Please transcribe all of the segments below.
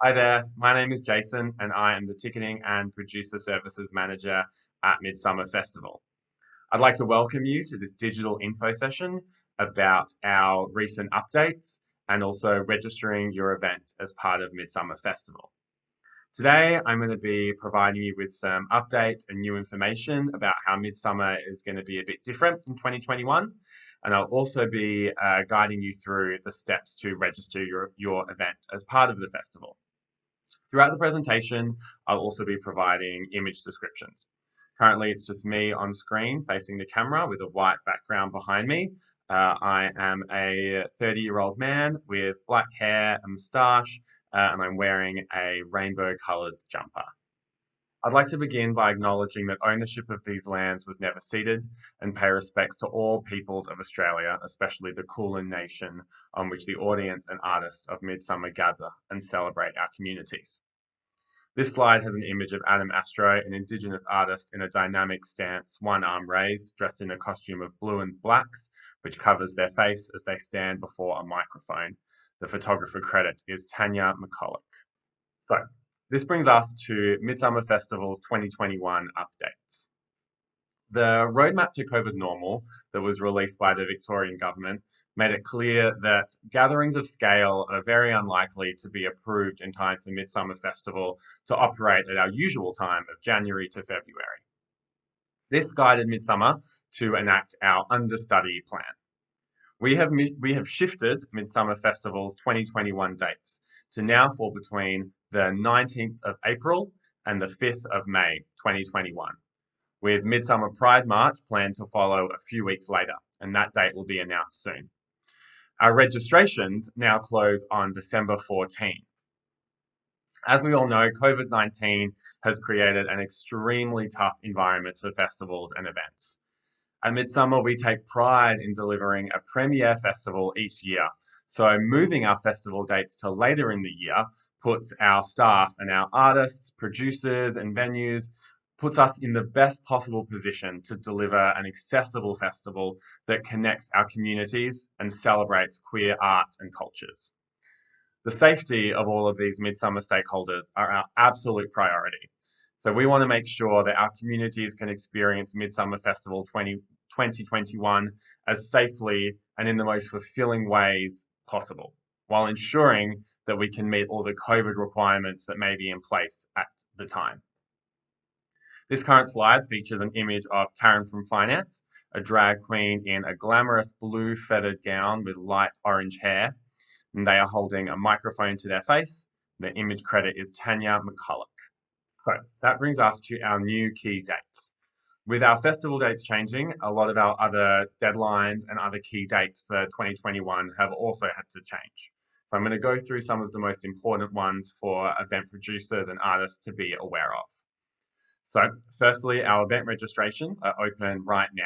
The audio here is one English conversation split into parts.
Hi there, my name is Jason and I am the Ticketing and Producer Services Manager at Midsummer Festival. I'd like to welcome you to this digital info session about our recent updates and also registering your event as part of Midsummer Festival. Today, I'm going to be providing you with some updates and new information about how Midsummer is going to be a bit different from 2021. And I'll also be guiding you through the steps to register your event as part of the festival. Throughout the presentation, I'll also be providing image descriptions. Currently, it's just me on screen facing the camera with a white background behind me. I am a 30-year-old man with black hair and moustache, and I'm wearing a rainbow-coloured jumper. I'd like to begin by acknowledging that ownership of these lands was never ceded and pay respects to all peoples of Australia, especially the Kulin Nation, on which the audience and artists of Midsummer gather and celebrate our communities. This slide has an image of Adam Astro, an Indigenous artist in a dynamic stance, one arm raised, dressed in a costume of blue and blacks, which covers their face as they stand before a microphone. The photographer credit is Tanya McCulloch. So, this brings us to Midsummer Festival's 2021 updates. The roadmap to COVID normal that was released by the Victorian government made it clear that gatherings of scale are very unlikely to be approved in time for Midsummer Festival to operate at our usual time of January to February. This guided Midsummer to enact our understudy plan. We have shifted Midsummer Festival's 2021 dates to now fall between the 19th of April and the 5th of May 2021, with Midsummer Pride March planned to follow a few weeks later, and that date will be announced soon. Our registrations now close on December 14. As we all know, COVID-19 has created an extremely tough environment for festivals and events. At Midsummer, we take pride in delivering a premier festival each year. So moving our festival dates to later in the year puts our staff and our artists, producers and venues, puts us in the best possible position to deliver an accessible festival that connects our communities and celebrates queer arts and cultures. The safety of all of these Midsummer stakeholders are our absolute priority. So we want to make sure that our communities can experience Midsummer Festival 2021 as safely and in the most fulfilling ways possible, while ensuring that we can meet all the COVID requirements that may be in place at the time. This current slide features an image of Karen from Finance, a drag queen in a glamorous blue feathered gown with light orange hair, and they are holding a microphone to their face. The image credit is Tanya McCulloch. So that brings us to our new key dates. With our festival dates changing, a lot of our other deadlines and other key dates for 2021 have also had to change. So I'm going to go through some of the most important ones for event producers and artists to be aware of. So firstly, our event registrations are open right now.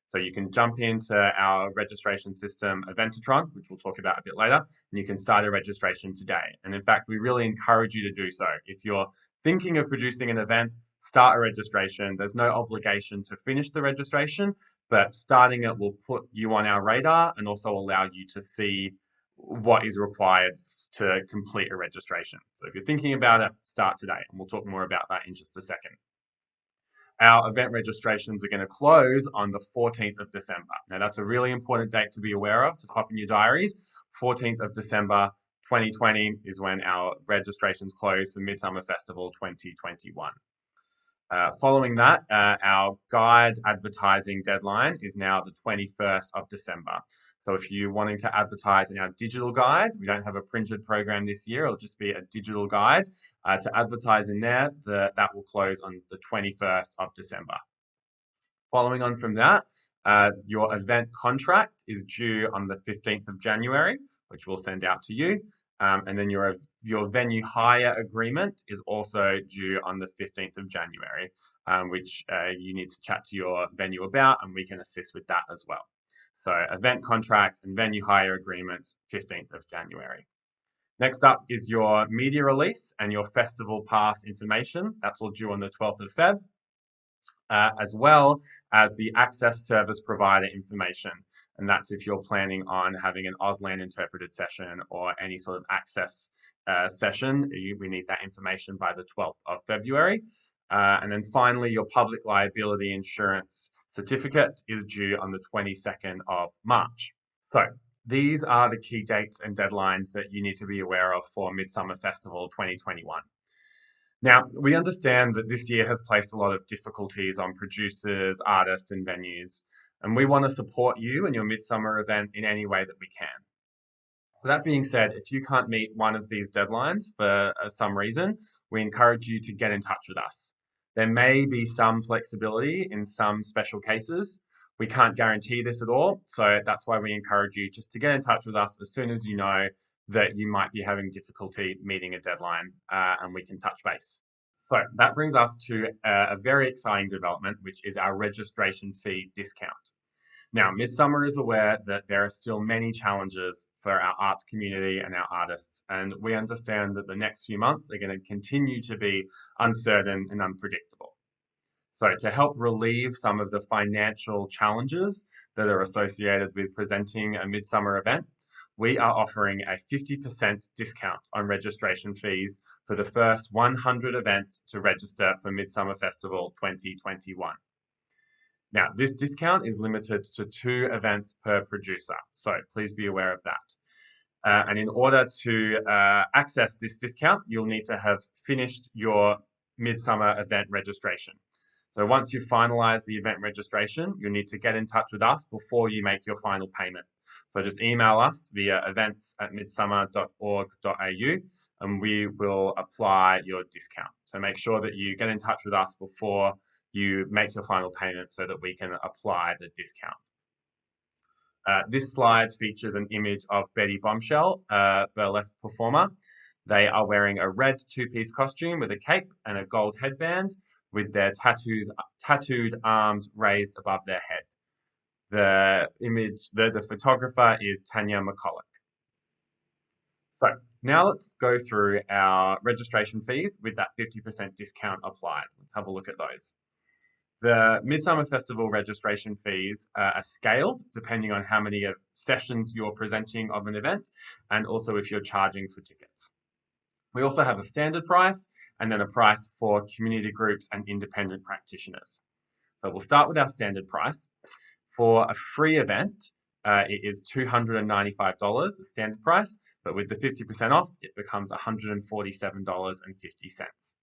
So you can jump into our registration system, Eventatron, which we'll talk about a bit later, and you can start a registration today. And in fact, we really encourage you to do so. If you're thinking of producing an event, start a registration. There's no obligation to finish the registration, but starting it will put you on our radar and also allow you to see what is required to complete a registration. So if you're thinking about it, start today, and we'll talk more about that in just a second. Our event registrations are going to close on the 14th of December. Now that's a really important date to be aware of, to pop in your diaries. 14th of December 2020 is when our registrations close for Midsummer Festival 2021. Following that, our guide advertising deadline is now the 21st of December. So if you're wanting to advertise in our digital guide, we don't have a printed program this year, it'll just be a digital guide. To advertise in there, that will close on the 21st of December. Following on from that, your event contract is due on the 15th of January, which we'll send out to you. And then your venue hire agreement is also due on the 15th of January, which you need to chat to your venue about, and we can assist with that as well. So event contract and venue hire agreements, 15th of January. Next up is your media release and your festival pass information. That's all due on the 12th of Feb, as well as the access service provider information. And that's if you're planning on having an Auslan interpreted session or any sort of access session. We need that information by the 12th of February. And then finally, your public liability insurance certificate is due on the 22nd of March. So these are the key dates and deadlines that you need to be aware of for Midsummer Festival 2021. Now, we understand that this year has placed a lot of difficulties on producers, artists, and venues, and we want to support you and your Midsummer event in any way that we can. So that being said, if you can't meet one of these deadlines for some reason, we encourage you to get in touch with us. There may be some flexibility in some special cases. We can't guarantee this at all, so that's why we encourage you just to get in touch with us as soon as you know that you might be having difficulty meeting a deadline, and we can touch base. So that brings us to a very exciting development, which is our registration fee discount. Now, Midsummer is aware that there are still many challenges for our arts community and our artists, and we understand that the next few months are going to continue to be uncertain and unpredictable. So to help relieve some of the financial challenges that are associated with presenting a Midsummer event, we are offering a 50% discount on registration fees for the first 100 events to register for Midsummer Festival 2021. Now, this discount is limited to 2 events per producer, so please be aware of that. And in order to access this discount, you'll need to have finished your Midsummer event registration. So once you've finalized the event registration, you'll need to get in touch with us before you make your final payment. So just email us via events@midsummer.org.au and we will apply your discount. So make sure that you get in touch with us before you make your final payment so that we can apply the discount. This slide features an image of Betty Bombshell, a burlesque performer. They are wearing a red 2-piece costume with a cape and a gold headband with their tattooed arms raised above their head. The photographer is Tanya McCulloch. So now let's go through our registration fees with that 50% discount applied. Let's have a look at those. The Midsummer Festival registration fees are scaled depending on how many sessions you're presenting of an event and also if you're charging for tickets. We also have a standard price and then a price for community groups and independent practitioners. So we'll start with our standard price. For a free event, it is $295, the standard price, but with the 50% off, it becomes $147.50.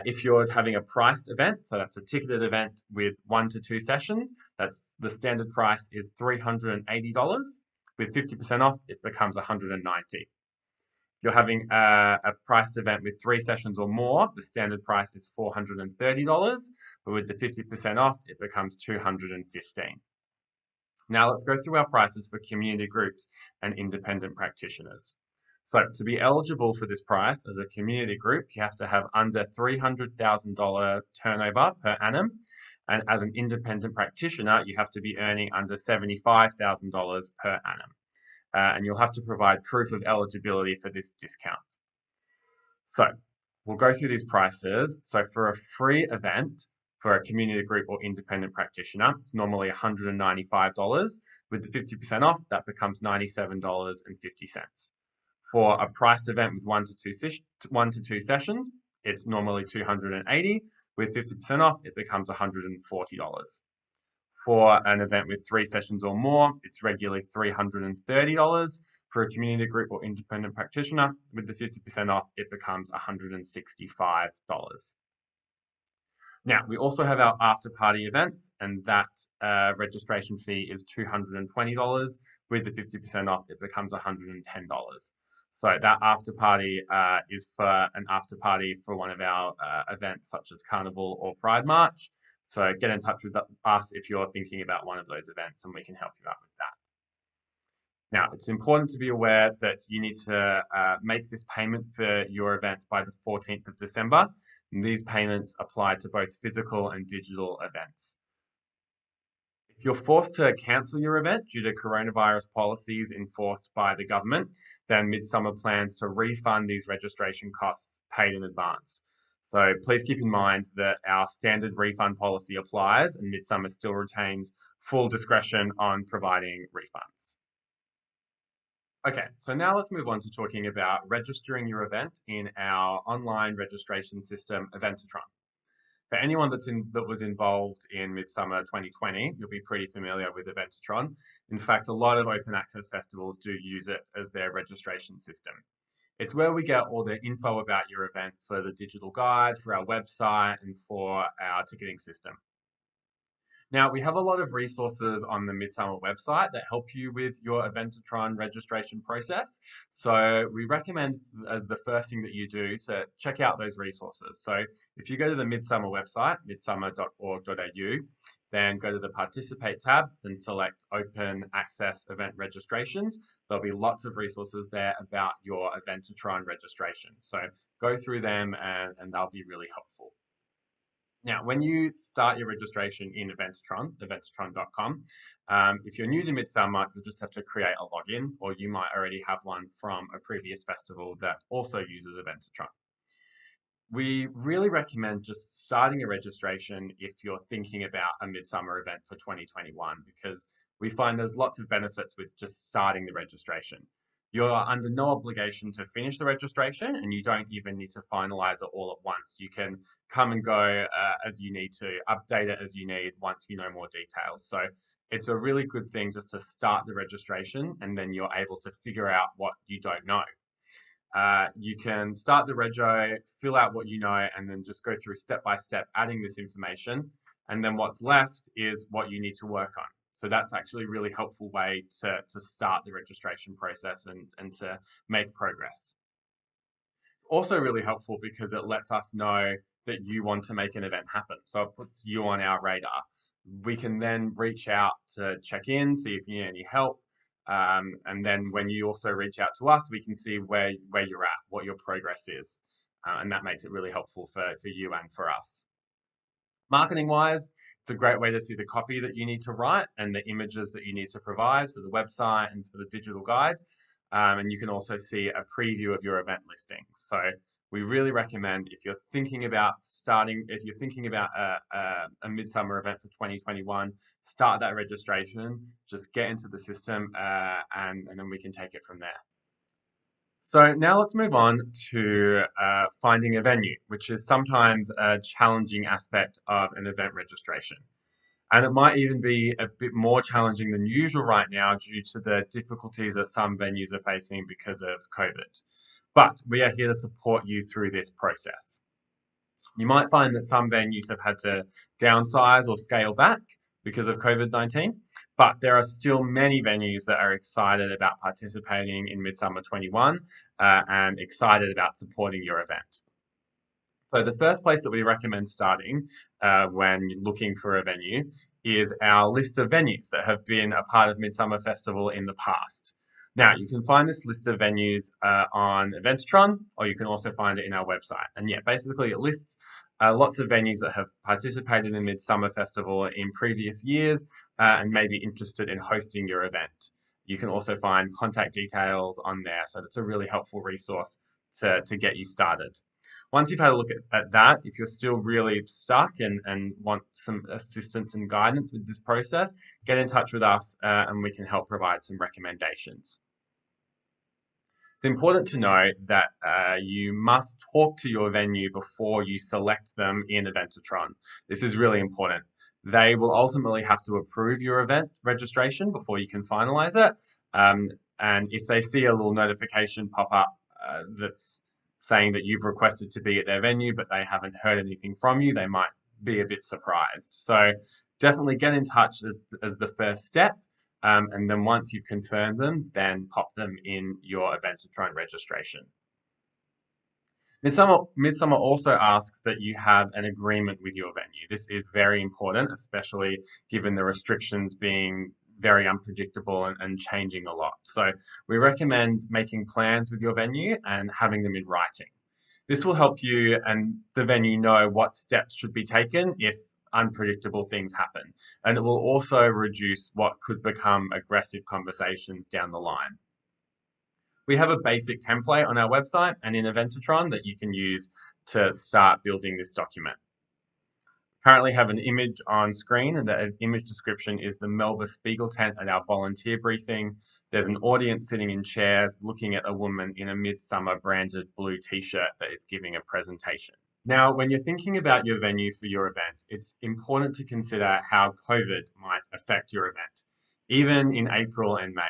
If you're having a priced event, so that's a ticketed event with 1 to 2 sessions, that's the standard price is $380. With 50% off, it becomes $190. If you're having a priced event with 3 sessions or more, the standard price is $430, but with the 50% off, it becomes $215. Now let's go through our prices for community groups and independent practitioners. So to be eligible for this price as a community group, you have to have under $300,000 turnover per annum. And as an independent practitioner, you have to be earning under $75,000 per annum. And you'll have to provide proof of eligibility for this discount. So we'll go through these prices. So for a free event, for a community group or independent practitioner, it's normally $195. With the 50% off, that becomes $97.50. For a priced event with 1 to 2 sessions, it's normally $280. With 50% off, it becomes $140. For an event with 3 sessions or more, it's regularly $330. For a community group or independent practitioner, with the 50% off, it becomes $165. Now, we also have our after party events, and that registration fee is $220. With the 50% off, it becomes $110. So that after party is for an after party for one of our events such as Carnival or Pride March. So get in touch with us if you're thinking about one of those events and we can help you out with that. Now, it's important to be aware that you need to make this payment for your event by the 14th of December. And these payments apply to both physical and digital events. If you're forced to cancel your event due to coronavirus policies enforced by the government, then Midsummer plans to refund these registration costs paid in advance. So please keep in mind that our standard refund policy applies and Midsummer still retains full discretion on providing refunds. Okay, so now let's move on to talking about registering your event in our online registration system, Eventatron. For anyone that was involved in Midsummer 2020, you'll be pretty familiar with Eventatron. In fact, a lot of open access festivals do use it as their registration system. It's where we get all the info about your event for the digital guide, for our website, and for our ticketing system. Now, we have a lot of resources on the Midsummer website that help you with your Eventatron registration process. So we recommend as the first thing that you do to check out those resources. So if you go to the Midsummer website, midsummer.org.au, then go to the Participate tab, then select Open Access Event Registrations. There'll be lots of resources there about your Eventatron registration. So go through them and they'll be really helpful. Now, when you start your registration in Eventatron, eventatron.com, if you're new to Midsummer, you'll just have to create a login, or you might already have one from a previous festival that also uses Eventatron. We really recommend just starting a registration if you're thinking about a Midsummer event for 2021, because we find there's lots of benefits with just starting the registration. You're under no obligation to finish the registration, and you don't even need to finalize it all at once. You can come and go as you need to, update it as you need once you know more details. So it's a really good thing just to start the registration, and then you're able to figure out what you don't know. You can start the rego, fill out what you know, and then just go through step by step adding this information. And then what's left is what you need to work on. So that's actually a really helpful way to start the registration process and to make progress. Also really helpful because it lets us know that you want to make an event happen. So it puts you on our radar. We can then reach out to check in, see if you need any help. And then when you also reach out to us, we can see where you're at, what your progress is. And that makes it really helpful for you and for us. Marketing wise, it's a great way to see the copy that you need to write and the images that you need to provide for the website and for the digital guide. And you can also see a preview of your event listings. So we really recommend if you're thinking about a Midsummer event for 2021, start that registration, just get into the system and then we can take it from there. So now let's move on to finding a venue, which is sometimes a challenging aspect of an event registration. And it might even be a bit more challenging than usual right now due to the difficulties that some venues are facing because of COVID. But we are here to support you through this process. You might find that some venues have had to downsize or scale back because of COVID-19, but there are still many venues that are excited about participating in Midsummer 21 and excited about supporting your event. So the first place that we recommend starting when looking for a venue is our list of venues that have been a part of Midsummer Festival in the past. Now, you can find this list of venues on Eventatron, or you can also find it in our website. And yeah, basically it lists lots of venues that have participated in Midsummer Festival in previous years and may be interested in hosting your event. You can also find contact details on there, so that's a really helpful resource to get you started. Once you've had a look at that, if you're still really stuck and want some assistance and guidance with this process, get in touch with us and we can help provide some recommendations. It's important to note that you must talk to your venue before you select them in Eventatron. This is really important. They will ultimately have to approve your event registration before you can finalize it. And if they see a little notification pop up that's saying that you've requested to be at their venue, but they haven't heard anything from you, they might be a bit surprised. So definitely get in touch as the first step. And then once you've confirmed them, then pop them in your Eventatron registration. Midsummer also asks that you have an agreement with your venue. This is very important, especially given the restrictions being very unpredictable and changing a lot. So we recommend making plans with your venue and having them in writing. This will help you and the venue know what steps should be taken if unpredictable things happen. And it will also reduce what could become aggressive conversations down the line. We have a basic template on our website and in Eventatron that you can use to start building this document. Currently have an image on screen, and the image description is the Melba Spiegel tent at our volunteer briefing. There's an audience sitting in chairs looking at a woman in a Midsummer branded blue t-shirt that is giving a presentation. Now, when you're thinking about your venue for your event, it's important to consider how COVID might affect your event, even in April and May.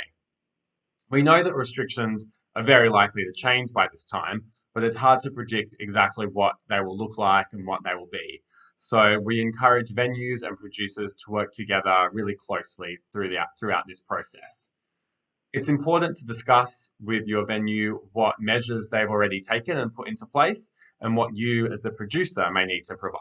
We know that restrictions are very likely to change by this time, but it's hard to predict exactly what they will look like and what they will be. So we encourage venues and producers to work together really closely throughout this process. It's important to discuss with your venue what measures they've already taken and put into place and what you as the producer may need to provide.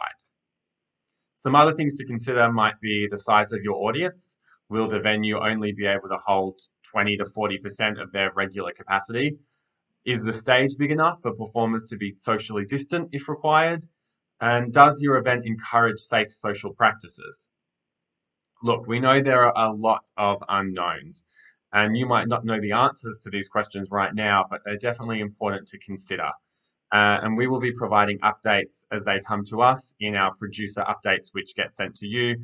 Some other things to consider might be the size of your audience. Will the venue only be able to hold 20 to 40% of their regular capacity? Is the stage big enough for performers to be socially distant if required? And does your event encourage safe social practices? Look, we know there are a lot of unknowns, and you might not know the answers to these questions right now, but they're definitely important to consider. And we will be providing updates as they come to us in our producer updates, which get sent to you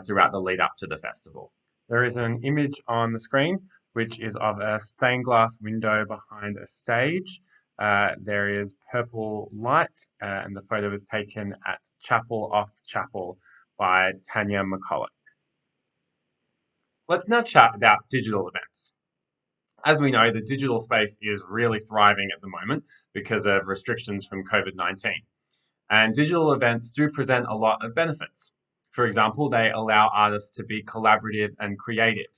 throughout the lead up to the festival. There is an image on the screen, which is of a stained glass window behind a stage. There is purple light, and the photo was taken at Chapel Off Chapel by Tanya McCulloch. Let's now chat about digital events. As we know, the digital space is really thriving at the moment because of restrictions from COVID-19. And digital events do present a lot of benefits. For example, they allow artists to be collaborative and creative.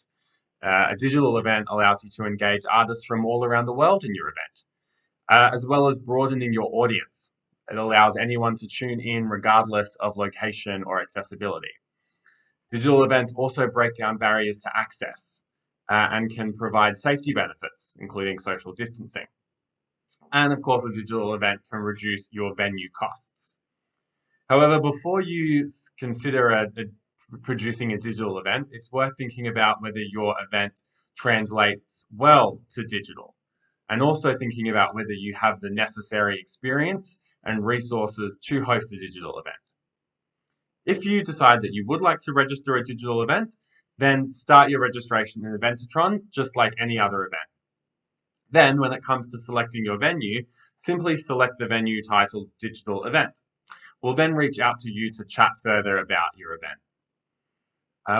A digital event allows you to engage artists from all around the world in your event, as well as broadening your audience. It allows anyone to tune in regardless of location or accessibility. Digital events also break down barriers to access and can provide safety benefits, including social distancing. And of course, a digital event can reduce your venue costs. However, before you consider producing a digital event, it's worth thinking about whether your event translates well to digital, and also thinking about whether you have the necessary experience and resources to host a digital event. If you decide that you would like to register a digital event, then start your registration in Eventatron just like any other event. Then, when it comes to selecting your venue, simply select the venue titled Digital Event. We'll then reach out to you to chat further about your event.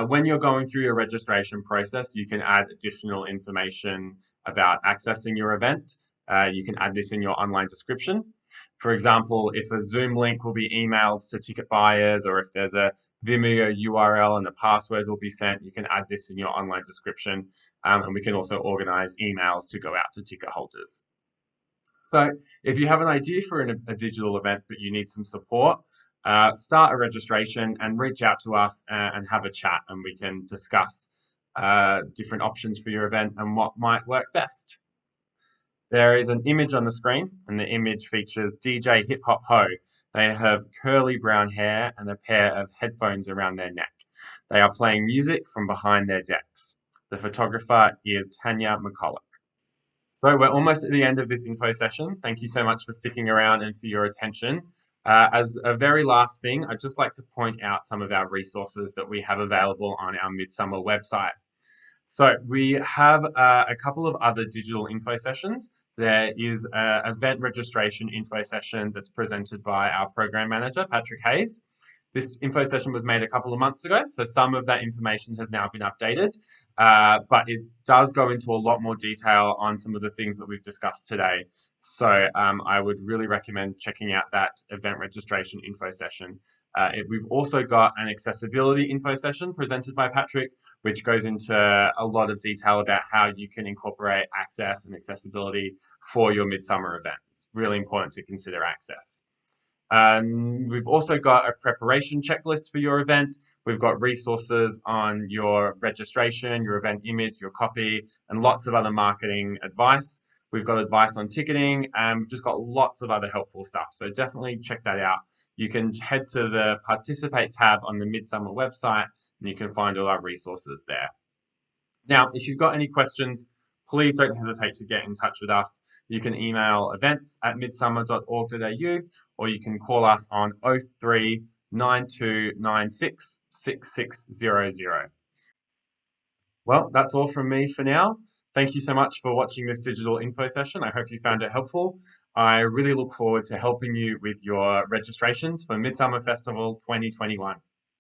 When you're going through your registration process, you can add additional information about accessing your event. You can add this in your online description. For example, if a Zoom link will be emailed to ticket buyers, or if there's a Vimeo URL and a password will be sent, you can add this in your online description. And we can also organize emails to go out to ticket holders. So if you have an idea for a digital event but you need some support, start a registration and reach out to us and have a chat, and we can discuss different options for your event and what might work best. There is an image on the screen, and the image features DJ Hip Hop Ho. They have curly brown hair and a pair of headphones around their neck. They are playing music from behind their decks. The photographer is Tanya McCulloch. So we're almost at the end of this info session. Thank you so much for sticking around and for your attention. As a very last thing, I'd just like to point out some of our resources that we have available on our Midsummer website. So we have a couple of other digital info sessions. There is an event registration info session that's presented by our program manager, Patrick Hayes. This info session was made a couple of months ago, so some of that information has now been updated, but it does go into a lot more detail on some of the things that we've discussed today. So I would really recommend checking out that event registration info session. We've also got an accessibility info session presented by Patrick, which goes into a lot of detail about how you can incorporate access and accessibility for your Midsummer event. It's really important to consider access. We've also got a preparation checklist for your event. We've got resources on your registration, your event image, your copy, and lots of other marketing advice. We've got advice on ticketing, and we've just got lots of other helpful stuff. So definitely check that out. You can head to the Participate tab on the Midsummer website, and you can find all our resources there. Now, if you've got any questions, please don't hesitate to get in touch with us. You can email events@midsummer.org.au, or you can call us on 03 9296 6600. Well, that's all from me for now. Thank you so much for watching this digital info session. I hope you found it helpful. I really look forward to helping you with your registrations for Midsummer Festival 2021.